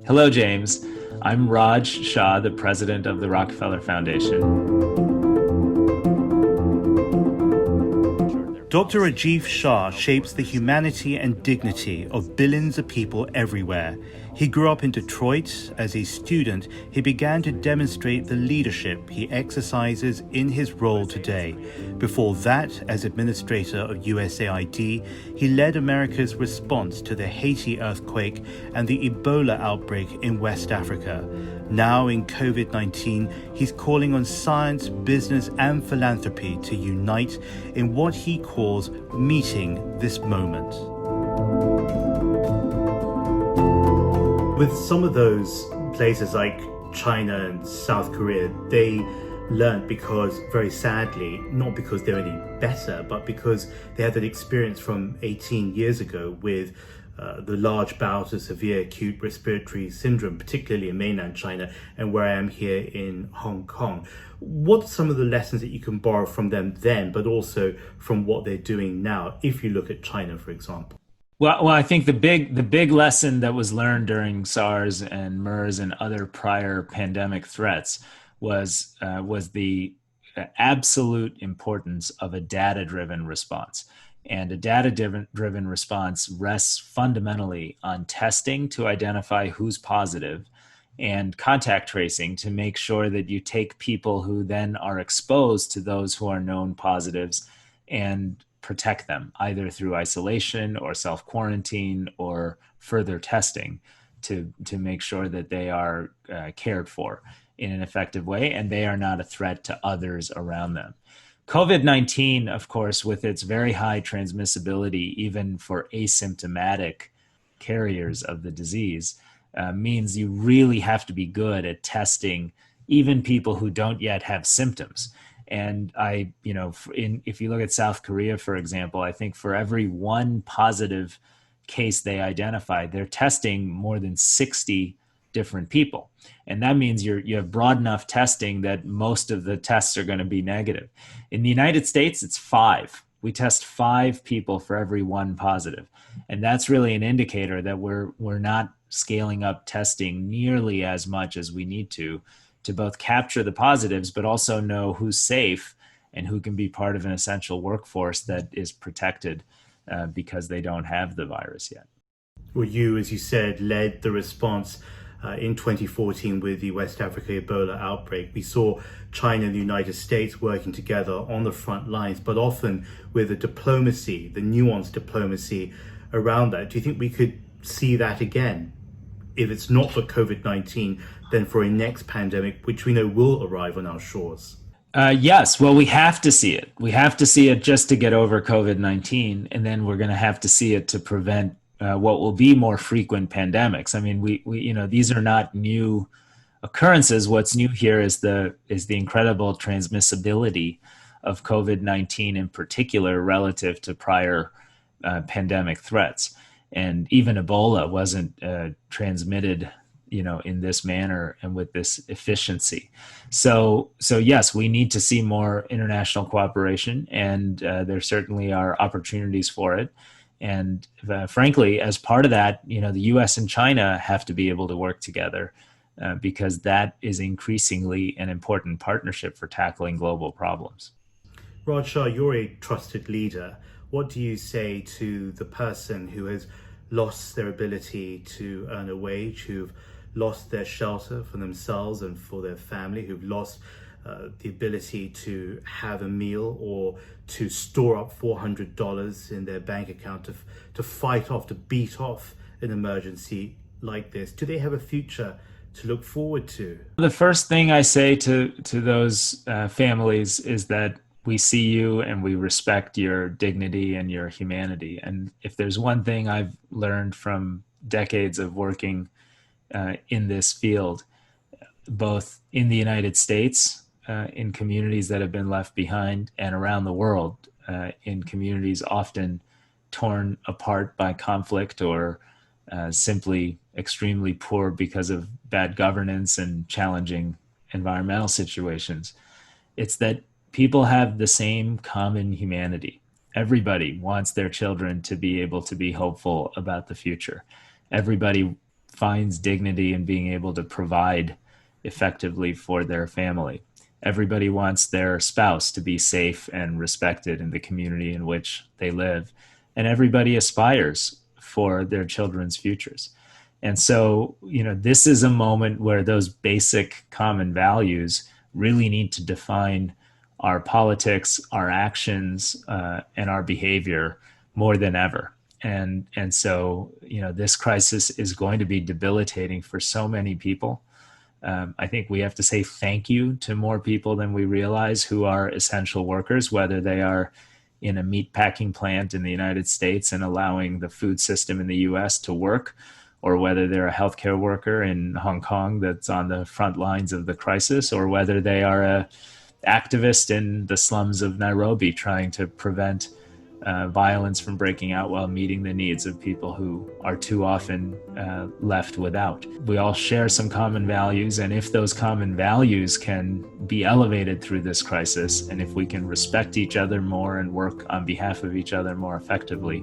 Hello, James. I'm Raj Shah, the president of the Rockefeller Foundation. Dr. Rajiv Shah shapes the humanity and dignity of billions of people everywhere. He grew up in Detroit. As a student, he began to demonstrate the leadership he exercises in his role today. Before that, as administrator of USAID, he led America's response to the Haiti earthquake and the Ebola outbreak in West Africa. Now in COVID-19, he's calling on science, business, and philanthropy to unite in what he calls meeting this moment. With some of those places like China and South Korea, they learned because, very sadly, not because they're any better, but because they had that experience from 18 years ago with the large bout of severe acute respiratory syndrome, particularly in mainland China and where I am here in Hong Kong. What are some of the lessons that you can borrow from them then, but also from what they're doing now, if you look at China, for example? Well, I think the big lesson that was learned during SARS and MERS and other prior pandemic threats was the absolute importance of a data-driven response. And a data-driven response rests fundamentally on testing to identify who's positive and contact tracing to make sure that you take people who then are exposed to those who are known positives and protect them either through isolation or self-quarantine or further testing to make sure that they are cared for in an effective way and they are not a threat to others around them. COVID-19, of course, with its very high transmissibility, even for asymptomatic carriers of the disease, means you really have to be good at testing even people who don't yet have symptoms. And if you look at South Korea, for example, I think for every one positive case they identify, they're testing more than 60 different people. And that means you have broad enough testing that most of the tests are going to be negative. In the United States, it's 5. We test 5 people for every one positive. And that's really an indicator that we're not scaling up testing nearly as much as we need to both capture the positives, but also know who's safe and who can be part of an essential workforce that is protected because they don't have the virus yet. Well, you, as you said, led the response in 2014 with the West Africa Ebola outbreak. We saw China and the United States working together on the front lines, but often with the diplomacy, the nuanced diplomacy around that. Do you think we could see that again? If it's not for COVID-19, then for a next pandemic, which we know will arrive on our shores? Yes, well, we have to see it. We have to see it just to get over COVID-19, and then we're going to have to see it to prevent what will be more frequent pandemics. I mean, these are not new occurrences. What's new here is the incredible transmissibility of COVID-19 in particular relative to prior pandemic threats. And even Ebola wasn't transmitted, in this manner and with this efficiency. So yes, we need to see more international cooperation, and there certainly are opportunities for it. And frankly, as part of that, the U.S. and China have to be able to work together because that is increasingly an important partnership for tackling global problems. Raj Shah, you're a trusted leader. What do you say to the person who has lost their ability to earn a wage, who've lost their shelter for themselves and for their family, who've lost the ability to have a meal or to store up $400 in their bank account to fight off, to beat off an emergency like this? Do they have a future to look forward to? The first thing I say to those families is that we see you and we respect your dignity and your humanity. And if there's one thing I've learned from decades of working in this field, both in the United States, in communities that have been left behind, and around the world, in communities often torn apart by conflict or simply extremely poor because of bad governance and challenging environmental situations. It's that people have the same common humanity. Everybody wants their children to be able to be hopeful about the future. Everybody finds dignity in being able to provide effectively for their family. Everybody wants their spouse to be safe and respected in the community in which they live. And everybody aspires for their children's futures. And so, this is a moment where those basic common values really need to define our politics, our actions, and our behavior more than ever. And so, this crisis is going to be debilitating for so many people. I think we have to say thank you to more people than we realize who are essential workers, whether they are in a meat packing plant in the United States and allowing the food system in the US to work, or whether they're a healthcare worker in Hong Kong that's on the front lines of the crisis, or whether they are a activist in the slums of Nairobi trying to prevent violence from breaking out while meeting the needs of people who are too often left without. We all share some common values, and if those common values can be elevated through this crisis, and if we can respect each other more and work on behalf of each other more effectively,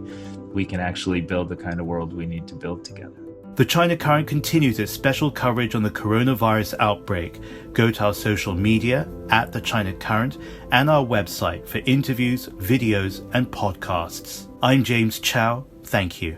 we can actually build the kind of world we need to build together. The China Current continues its special coverage on the coronavirus outbreak. Go to our social media at The China Current and our website for interviews, videos, and podcasts. I'm James Chow. Thank you.